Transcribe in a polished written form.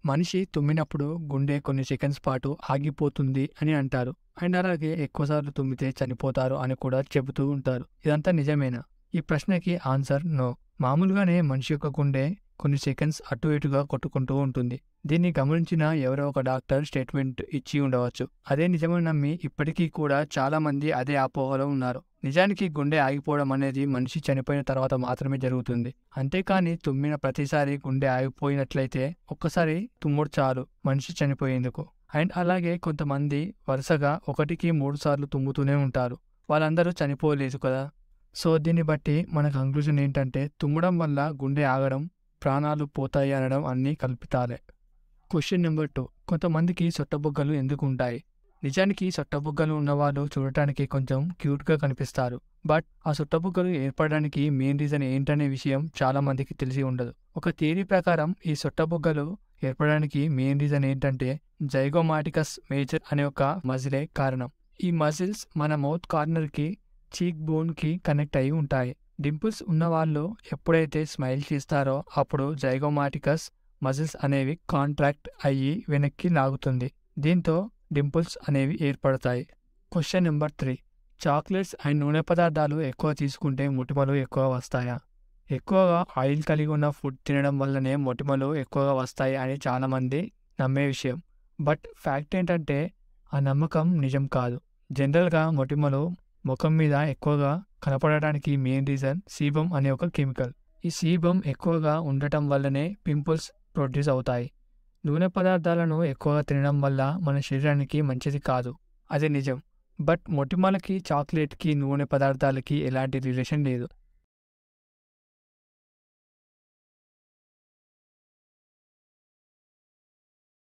మనిషి తుమ్మినప్పుడు గుండె కొన్ని సెకండ్స్ పాటు ఆగిపోతుంది అని అంటారు. అండ్ అలాగే ఎక్కువసార్లు తుమ్మితే చనిపోతారు అని కూడా చెబుతూ ఉంటారు. ఇదంతా నిజమేనా? ఈ ప్రశ్నకి ఆన్సర్ నో. మామూలుగానే మనిషి యొక్క గుండె కొన్ని సెకండ్స్ అటు ఇటుగా కొట్టుకుంటూ ఉంటుంది. దీన్ని గమనించిన ఎవరో ఒక డాక్టర్ స్టేట్మెంట్ ఇచ్చి ఉండవచ్చు. అదే నిజమని నమ్మి ఇప్పటికీ కూడా చాలా మంది అదే అపోహలో ఉన్నారు. నిజానికి గుండె ఆగిపోవడం అనేది మనిషి చనిపోయిన తర్వాత మాత్రమే జరుగుతుంది. అంతేకాని తుమ్మిన ప్రతిసారి గుండె ఆగిపోయినట్లయితే ఒక్కసారి తుమ్ముడు చాలు మనిషి చనిపోయేందుకు. అండ్ అలాగే కొంతమంది వరుసగా 1కి 3 సార్లు తుమ్ముతూనే ఉంటారు. వాళ్ళందరూ చనిపోలేదు కదా. సో దీన్ని బట్టి మన కంక్లూజన్ ఏంటంటే తుమ్మడం వల్ల గుండె ఆగడం, ప్రాణాలు పోతాయి అనడం అన్నీ కల్పితాలే. Question number 2. కొంతమందికి సొట్టబుగ్గలు ఎందుకు ఉంటాయి? నిజానికి సొట్టబుగ్గలు ఉన్నవాళ్ళు చూడటానికి కొంచెం క్యూట్గా కనిపిస్తారు. బట్ ఆ సొట్టబుగ్గలు ఏర్పడడానికి మెయిన్ రీజన్ ఏంటనే విషయం చాలా మందికి తెలిసి ఉండదు. ఒక థియరీ ప్రకారం ఈ సొట్టబుగ్గలు ఏర్పడడానికి మెయిన్ రీజన్ ఏంటంటే జైగోమాటికస్ మేజర్ అనే ఒక మజిలే కారణం. ఈ మజిల్స్ మన మౌత్ కార్నర్కి, చీక్ బోన్కి కనెక్ట్ అయి ఉంటాయి. డింపుల్స్ ఉన్నవాళ్ళు ఎప్పుడైతే స్మైల్ చేస్తారో అప్పుడు జైగోమాటికస్ మజిల్స్ అనేవి కాంట్రాక్ట్ అయ్యి వెనక్కి లాగుతుంది. దీంతో డింపుల్స్ అనేవి ఏర్పడతాయి. Question number 3. చాక్లెట్స్ అండ్ నూనె పదార్థాలు ఎక్కువ తీసుకుంటే మొటిమలు ఎక్కువ వస్తాయా? ఎక్కువగా ఆయిల్ కలిగి ఉన్న ఫుడ్ తినడం వల్లనే మొటిమలు ఎక్కువగా వస్తాయి అని చాలామంది నమ్మే విషయం. బట్ ఫ్యాక్ట్ ఏంటంటే ఆ నమ్మకం నిజం కాదు. జనరల్గా మొటిమలు ముఖం మీద ఎక్కువగా కనపడటానికి మెయిన్ రీజన్ సీబమ్ అనే ఒక కెమికల్. ఈ సీబమ్ ఎక్కువగా ఉండటం వల్లనే పింపుల్స్ ప్రొడ్యూస్ అవుతాయి. నూనె పదార్థాలను ఎక్కువగా తినడం వల్ల మన శరీరానికి మంచిది కాదు, అది నిజం. బట్ మొటిమలకి చాక్లెట్కి నూనె పదార్థాలకి ఎలాంటి రిలేషన్ లేదు.